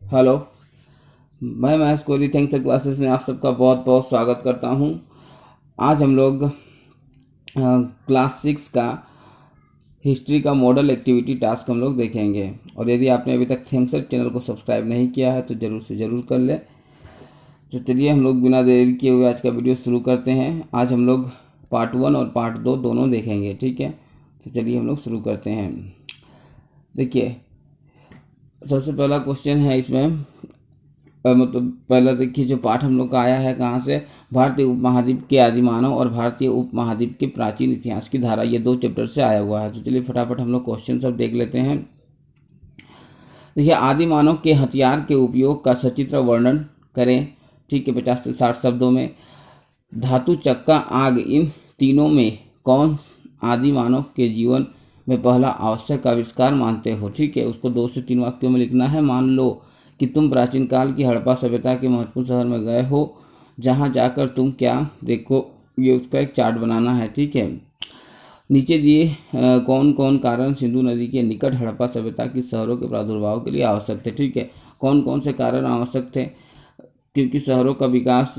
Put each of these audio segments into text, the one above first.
Hello. मैं Mahesh Kohli thanks sir classes में आप सबका बहुत बहुत स्वागत करता हूँ। आज हम लोग क्लास 6 का हिस्ट्री का मॉडल एक्टिविटी टास्क हम लोग देखेंगे। और यदि आपने अभी तक थैंक्स सर चैनल को सब्सक्राइब नहीं किया है तो ज़रूर से ज़रूर कर ले। तो चलिए हम लोग बिना देरी किए हुए आज का वीडियो शुरू करते हैं। आज हम लोग पार्ट 1 और पार्ट 2 दोनों देखेंगे, ठीक है। तो चलिए हम लोग शुरू करते हैं। देखिए, सबसे पहला क्वेश्चन है इसमें, मतलब पहला देखिए जो पाठ हम लोग का आया है कहाँ से, भारतीय उपमहाद्वीप के आदिमानव और भारतीय उपमहाद्वीप के प्राचीन इतिहास की धारा, ये 2 चैप्टर से आया हुआ है। तो चलिए फटाफट हम लोग क्वेश्चन सब देख लेते हैं। देखिए, आदिमानव के हथियार के उपयोग का सचित्र वर्णन करें, ठीक है, 50 से 60 शब्दों में। धातु, चक्का, आग, इन तीनों में कौन आदिमानव के जीवन में पहला आवश्यक आविष्कार मानते हो, ठीक है। उसको 2 से 3 वाक्यों में लिखना है। मान लो कि तुम प्राचीन काल की हड़प्पा सभ्यता के महत्वपूर्ण शहर में गए हो, जहां जाकर तुम क्या देखो, ये उसका एक चार्ट बनाना है, ठीक है। नीचे दिए कौन कौन कारण सिंधु नदी के निकट हड़प्पा सभ्यता की शहरों के प्रादुर्भाव के लिए आवश्यक थे, ठीक है। कौन कौन से कारण आवश्यक थे, क्योंकि शहरों का विकास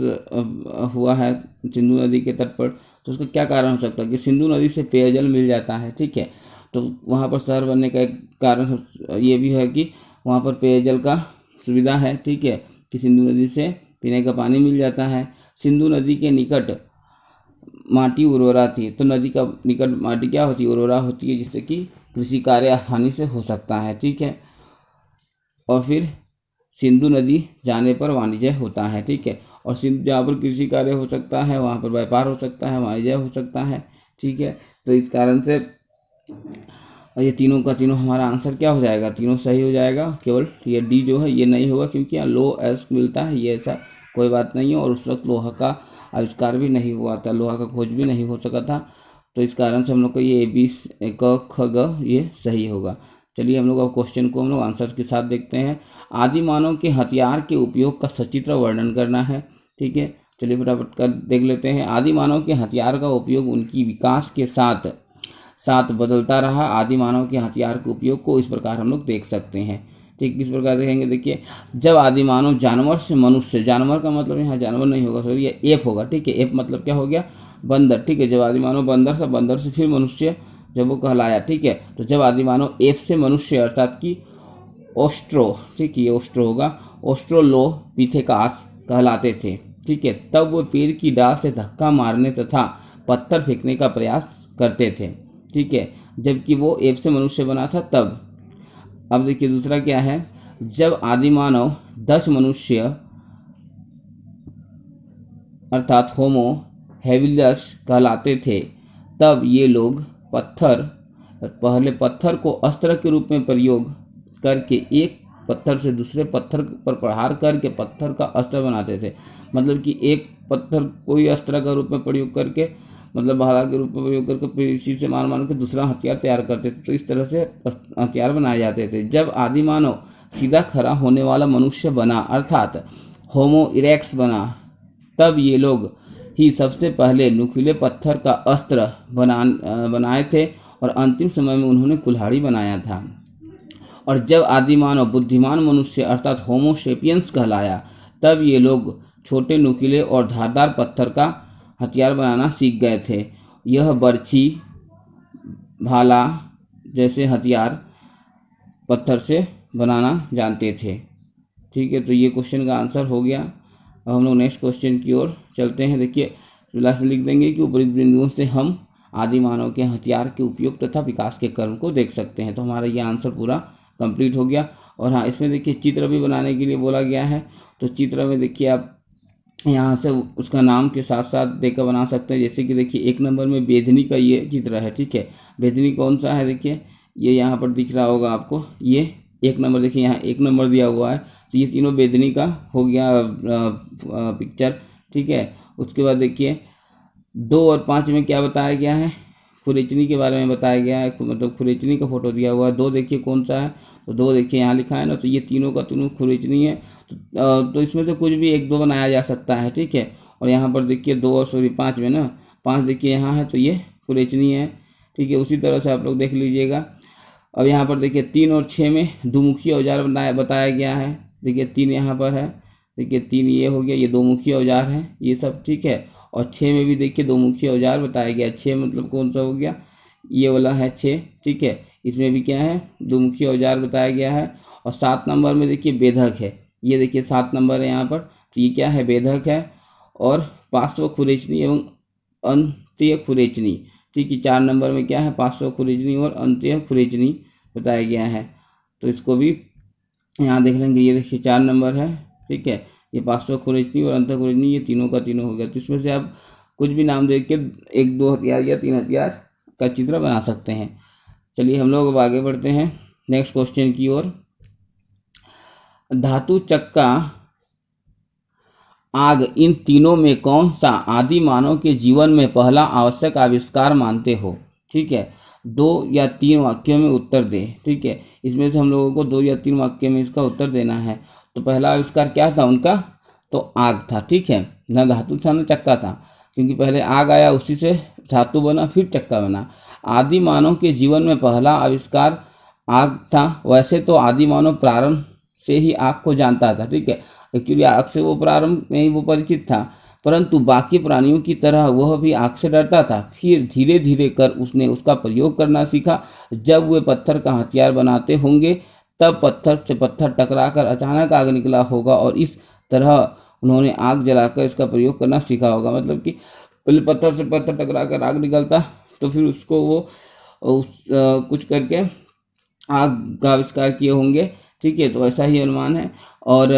हुआ है सिंधु नदी के तट पर, तो उसका क्या कारण हो सकता है कि सिंधु नदी से पेयजल मिल जाता है, ठीक है। तो वहाँ पर शहर बनने का एक कारण ये भी है कि वहाँ पर पेयजल का सुविधा है, ठीक है, कि सिंधु नदी से पीने का पानी मिल जाता है। सिंधु नदी के निकट माटी उर्वरा थी, तो नदी का निकट माटी क्या होती है, उर्वरा होती है, जिससे कि कृषि कार्य आसानी से हो सकता है, ठीक है। और फिर सिंधु नदी जाने पर वाणिज्य होता है, ठीक है। और सिंधु जहाँ पर कृषि कार्य हो सकता है वहाँ पर व्यापार हो सकता है, वाणिज्य हो सकता है, ठीक है। तो इस कारण से ये तीनों का तीनों हमारा आंसर क्या हो जाएगा, तीनों सही हो जाएगा। केवल ये डी जो है ये नहीं होगा, क्योंकि यहाँ लो एस्क मिलता है, ये ऐसा कोई बात नहीं है। और उस वक्त लोहा का आविष्कार भी नहीं हुआ था, लोहा का खोज भी नहीं हो सका था। तो इस कारण से हम लोग को ये A B क ख ग ये सही होगा। चलिए हम लोग अब क्वेश्चन को हम लोग आंसर के साथ देखते हैं। आदि मानव के हथियार के उपयोग का सचित्र वर्णन करना है, ठीक है। चलिए फटाफट कर देख लेते हैं। आदि मानव के हथियार का उपयोग उनकी विकास के साथ साथ बदलता रहा। आदि मानव के हथियार के उपयोग को इस प्रकार हम लोग देख सकते हैं, ठीक। किस प्रकार देखेंगे, देखिए, जब आदि मानव जानवर से मनुष्य, जानवर का मतलब यहाँ जानवर नहीं होगा, सॉरी ये एप होगा, ठीक है। एप मतलब क्या हो गया, बंदर, ठीक है। जब आदि मानव बंदर से, बंदर से फिर मनुष्य जब वो कहलाया, ठीक है। तो जब आदि मानव एप से मनुष्य अर्थात कि ओस्ट्रो, ठीक है, ये ओस्ट्रो होगा, ओस्ट्रोलोपिथेकास कहलाते थे, ठीक है। तब वो पेड़ की डाल से धक्का मारने तथा पत्थर फेंकने का प्रयास करते थे, ठीक है, जबकि वो एप से मनुष्य बना था तब। अब देखिए दूसरा क्या है, जब आदिमानव 10 मनुष्य अर्थात होमो हेबिलस कहलाते थे, तब ये लोग पहले पत्थर को अस्त्र के रूप में प्रयोग करके एक पत्थर से दूसरे पत्थर पर प्रहार करके पत्थर का अस्त्र बनाते थे। मतलब कि एक पत्थर कोई अस्त्र का रूप में प्रयोग करके, मतलब भाला के रूप में प्रयोग करके फिर इसी से मार मार के दूसरा हथियार तैयार करते थे। तो इस तरह से हथियार बनाए जाते थे। जब आदिमानव सीधा खड़ा होने वाला मनुष्य बना अर्थात होमो इरेक्ट्स बना, तब ये लोग ही सबसे पहले नुकीले पत्थर का अस्त्र बनाए थे और अंतिम समय में उन्होंने कुल्हाड़ी बनाया था। और जब आदिमानव बुद्धिमान मनुष्य अर्थात होमो सेपियंस कहलाया, तब ये लोग छोटे नुकीले और धारदार पत्थर का हथियार बनाना सीख गए थे। यह बर्छी, भाला जैसे हथियार पत्थर से बनाना जानते थे, ठीक है। तो ये क्वेश्चन का आंसर हो गया। अब हम लोग नेक्स्ट क्वेश्चन की ओर चलते हैं। देखिए लास्ट में लिख देंगे कि उपरोक्त बिंदुओं से हम आदि मानव के हथियार के उपयोग तथा विकास के क्रम को देख सकते हैं। तो हमारा ये आंसर पूरा कंप्लीट हो गया। और हाँ, इसमें देखिए चित्र भी बनाने के लिए बोला गया है। तो चित्र में देखिए आप यहाँ से उसका नाम के साथ साथ देकर बना सकते हैं। जैसे कि देखिए 1 नंबर में बेदनी का ये चित्र है, ठीक है। बेदनी कौन सा है, देखिए ये यहाँ पर दिख रहा होगा आपको, ये 1 नंबर, देखिए यहाँ 1 नंबर दिया हुआ है। तो ये तीनों बेदनी का हो गया पिक्चर, ठीक है। उसके बाद देखिए 2 और 5 में क्या बताया गया है, खुरेचनी के बारे में बताया गया है, मतलब खुरेचनी का फोटो दिया हुआ है। 2 देखिए कौन सा है, तो 2 देखिए यहाँ लिखा है ना, तो ये तीनों का तीनों खुरेचनी है। तो इसमें से कुछ भी 1-2 बनाया जा सकता है, ठीक है। और यहाँ पर देखिए 2 और 5 में ना, 5 देखिए यहाँ है, तो ये खुरेचनी है, ठीक है। उसी तरह से आप लोग देख लीजिएगा। अब यहाँ पर देखिए 3 और 6 में दुमुखी औजार बताया गया है, देखिए 3 यहाँ पर है, देखिए 3 ये हो गया, ये दो मुखी औजार हैं ये सब, ठीक है। और 6 में भी देखिए दो मुखी औजार बताया गया, 6 मतलब कौन सा हो गया, ये वाला है 6, ठीक है। इसमें भी क्या है, दो मुखी औजार बताया गया है। और 7 नंबर में देखिए बेधक है, ये देखिए 7 नंबर है यहाँ पर, तो ये क्या है, बेधक है। और पार्श्व खुरेचनी एवं अंत्य खुरेचनी, ठीक है। 4 नंबर में क्या है, पार्श्व खुरेचनी और अंत्य खुरेचनी बताया गया है, तो इसको भी यहाँ देख लेंगे। ये देखिए 4 नंबर है, ठीक है। ये पार्श्व खुरेचनी और अंत्य खुरेचनी, ये तीनों का तीनों हो गया। तो इसमें से आप कुछ भी नाम दे के 1-2 हथियार या 3 हथियार का चित्र बना सकते हैं। चलिए हम लोग अब आगे बढ़ते हैं नेक्स्ट क्वेश्चन की ओर। धातु, चक्का, आग, इन तीनों में कौन सा आदि मानव के जीवन में पहला आवश्यक आविष्कार मानते हो, ठीक है। 2 या 3 वाक्यों में उत्तर दे, ठीक है। इसमें से हम लोगों को 2 या 3 वाक्य में इसका उत्तर देना है। तो पहला आविष्कार क्या था उनका, तो आग था, ठीक है। ना धातु था ना चक्का था, क्योंकि पहले आग आया, उसी से धातु बना, फिर चक्का बना। आदि मानव के जीवन में पहला आविष्कार आग था। वैसे तो आदि मानव प्रारंभ से ही आग को जानता था, ठीक है। एक्चुअली आग से वो प्रारंभ में ही वो परिचित था, परंतु बाकी प्राणियों की तरह वह भी आग से डरता था। फिर धीरे धीरे कर उसने उसका प्रयोग करना सीखा। जब वे पत्थर का हथियार बनाते होंगे तब पत्थर से पत्थर टकराकर अचानक आग निकला होगा, और इस तरह उन्होंने आग जलाकर इसका प्रयोग करना सीखा होगा। मतलब कि पहले पत्थर से पत्थर टकराकर आग निकलता, तो फिर उसको वो कुछ करके आग का आविष्कार किए होंगे, ठीक है। तो ऐसा ही अनुमान है। और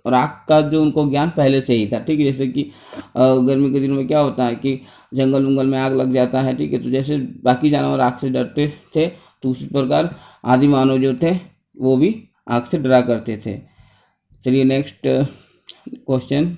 आग का जो उनको ज्ञान पहले से ही था, ठीक है। जैसे कि गर्मी के दिनों में क्या होता है कि जंगल वंगल में आग लग जाता है, ठीक है। तो जैसे बाकी जानवर आग से डरते थे, तो उसी प्रकार आदि मानव जो थे वो भी आग से डरा करते थे। चलिए नेक्स्ट क्वेश्चन।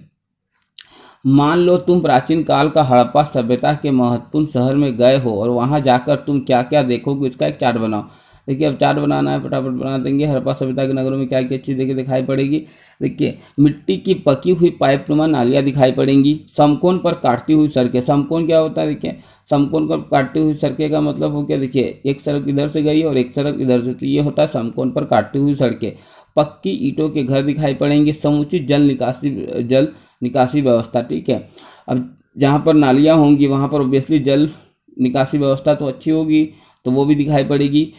मान लो तुम प्राचीन काल का हड़प्पा सभ्यता के महत्वपूर्ण शहर में गए हो और वहां जाकर तुम क्या क्या देखोगे, इसका एक चार्ट बनाओ। देखिए अब चार्ट बनाना है, फटाफट बना देंगे। हड़प्पा सभ्यता के नगरों में क्या क्या चीज़ देखिए दिखाई पड़ेगी। देखिए मिट्टी की पकी हुई पाइपनुमा नालियाँ दिखाई पड़ेंगी। समकोण पर काटती हुई सड़कें, समकोण क्या होता है, देखिए समकोण पर काटती हुई सड़कें का मतलब हो गया, देखिए एक सड़क इधर से गई और एक सड़क इधर से, तो ये होता है समकोण पर काटती हुई सड़कें। पक्की ईंटों के घर दिखाई पड़ेंगे। समुचित जल निकासी व्यवस्था, ठीक है। अब जहाँ पर नालियाँ होंगी वहाँ पर ऑब्वियसली जल निकासी व्यवस्था तो अच्छी होगी, तो वो भी दिखाई पड़ेगी।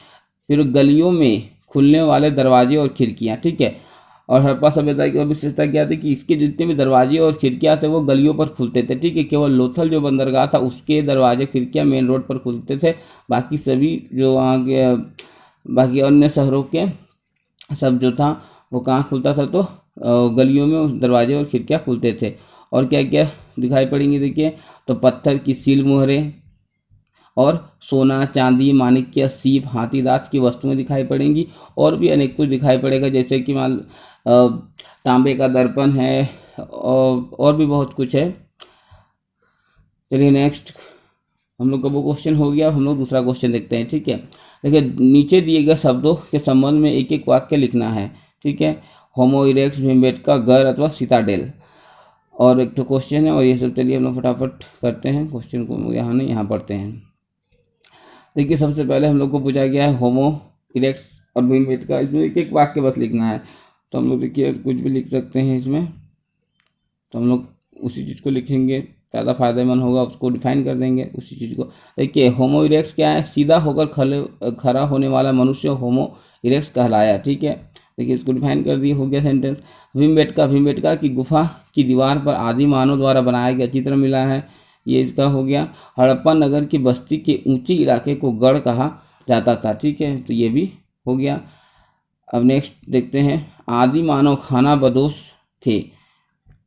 फिर गलियों में खुलने वाले दरवाजे और खिड़कियाँ, ठीक है। और हड़प्पा सभ्यता की विशेषता क्या थी कि इसके जितने भी दरवाजे और खिड़कियाँ थे वो गलियों पर खुलते थे, ठीक है। केवल लोथल जो बंदरगाह था उसके दरवाजे खिड़कियाँ मेन रोड पर खुलते थे। बाकी सभी जो वहाँ के बाकी अन्य शहरों के सब जो था वो कहाँ खुलता था, तो गलियों में उस दरवाजे और खिड़कियाँ खुलते थे। और क्या क्या दिखाई पड़ेंगी, देखिए तो पत्थर की सील मोहरें और सोना चांदी माणिक्य सीप हाथी दांत की वस्तुएं दिखाई पड़ेंगी। और भी अनेक कुछ दिखाई पड़ेगा, जैसे कि मान तांबे का दर्पण है और भी बहुत कुछ है। चलिए नेक्स्ट, हम लोग का वो क्वेश्चन हो गया। हम लोग दूसरा क्वेश्चन देखते हैं, ठीक है। देखिए नीचे दिए गए शब्दों के संबंध में एक एक वाक्य लिखना है, ठीक है। होमो इरेक्स, भीमबेटका, घर अथवा सिटाडेल, और एक तो क्वेश्चन है और ये सब। चलिए हम लोग फटाफट करते हैं क्वेश्चन को, यहाँ नहीं यहाँ पढ़ते हैं। देखिए सबसे पहले हम लोग को पूछा गया है होमो इरेक्स और भीमबेटका, इसमें एक एक वाक्य बस लिखना है। तो हम लोग देखिए कुछ भी लिख सकते हैं इसमें, तो हम लोग उसी चीज़ को लिखेंगे, ज़्यादा फायदेमंद होगा, उसको डिफाइन कर देंगे उसी चीज़ को। देखिए होमो इरेक्स क्या है, सीधा होकर खड़ा होने वाला मनुष्य होमो इरेक्स कहलाया, ठीक है। देखिए इसको डिफाइन कर दिए, हो गया सेंटेंस। भीमबेटका की गुफा की दीवार पर आदि मानव द्वारा बनाया गया चित्र मिला है, ये इसका हो गया। हड़प्पा नगर की बस्ती के ऊंची इलाके को गढ़ कहा जाता था, ठीक है, तो ये भी हो गया। अब नेक्स्ट देखते हैं, आदि मानव खाना बदोश थे।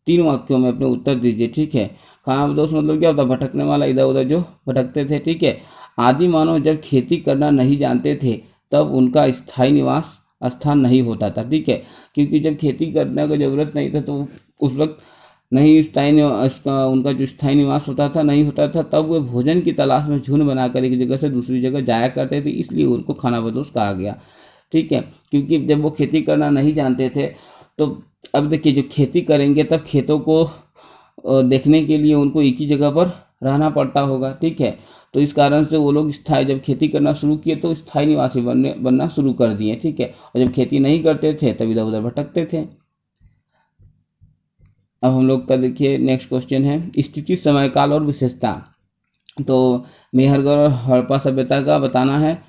3 वाक्यों में अपने उत्तर दीजिए, ठीक है। खाना बदोश मतलब क्या होता है, भटकने वाला, इधर उधर जो भटकते थे, ठीक है। आदि मानव जब खेती करना नहीं जानते थे तब उनका स्थायी निवास स्थान नहीं होता था, ठीक है। क्योंकि जब खेती करने का जरूरत नहीं था तो उस वक्त नहीं उनका जो स्थायी निवास होता था नहीं होता था, तब वे भोजन की तलाश में झुंड बनाकर एक जगह से दूसरी जगह जाया करते थे, इसलिए उनको खाना बदोश कहा गया, ठीक है। क्योंकि जब वो खेती करना नहीं जानते थे, तो अब देखिए जो खेती करेंगे तब खेतों को देखने के लिए उनको एक ही जगह पर रहना पड़ता होगा, ठीक है। तो इस कारण से वो लोग स्थायी जब खेती करना शुरू किए तो स्थायी निवासी बनना शुरू कर दिए, ठीक है। और जब खेती नहीं करते थे तब इधर उधर भटकते थे। अब हम लोग का देखिए नेक्स्ट क्वेश्चन है स्थिति, समयकाल और विशेषता। तो मेहरगढ़ और हड़प्पा सभ्यता का बताना है।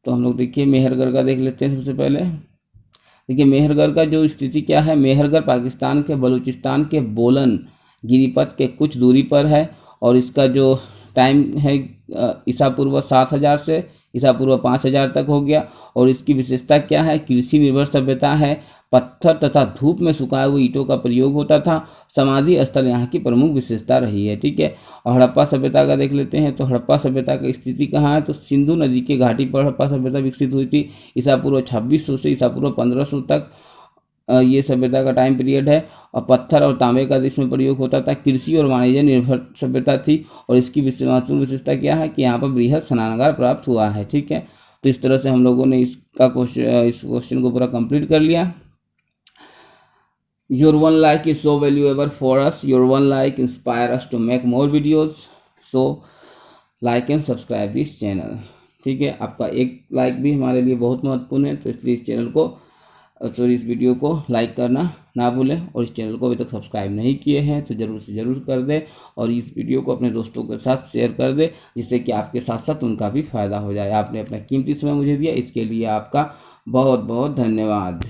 तो हम लोग देखिए मेहरगढ़ का देख लेते हैं सबसे पहले। देखिए मेहरगढ़ का जो स्थिति क्या है, मेहरगढ़ पाकिस्तान के बलूचिस्तान के बोलन गिरिपथ के कुछ दूरी पर है और इसका जो टाइम है ईसा पूर्व 7000 से ईसा पूर्व 5000 तक हो गया। और इसकी विशेषता क्या है, कृषि निर्भर सभ्यता है, पत्थर तथा धूप में सुखाए हुए ईंटों का प्रयोग होता था, समाधि स्थल यहाँ की प्रमुख विशेषता रही है, ठीक है। और हड़प्पा सभ्यता का देख लेते हैं। तो हड़प्पा सभ्यता की स्थिति कहाँ है, तो सिंधु नदी के घाटी पर हड़प्पा सभ्यता विकसित हुई थी। ईसा पूर्व 2600 से ईसा पूर्व 1500 तक ये सभ्यता का टाइम पीरियड है। और पत्थर और तांबे का इसमें प्रयोग होता था। कृषि और वाणिज्य निर्भर सभ्यता थी। और इसकी महत्वपूर्ण विशेषता क्या है कि यहाँ पर बृहद स्नानागार प्राप्त हुआ है, ठीक है। तो इस तरह से हम लोगों ने इस क्वेश्चन को पूरा कंप्लीट कर लिया। Your one like is so valuable for us. Your one like inspire us to make more videos. So like and subscribe this channel. ठीक है, आपका एक लाइक भी हमारे लिए बहुत महत्वपूर्ण है। तो इसलिए इस चैनल को इस वीडियो को लाइक करना ना भूलें। और इस चैनल को अभी तक सब्सक्राइब नहीं किए हैं तो ज़रूर से ज़रूर कर दें। और इस वीडियो को अपने दोस्तों के साथ शेयर कर दें जिससे कि आपके साथ साथ उनका भी फ़ायदा हो जाए। आपने अपना कीमती समय मुझे दिया, इसके लिए आपका बहुत बहुत धन्यवाद।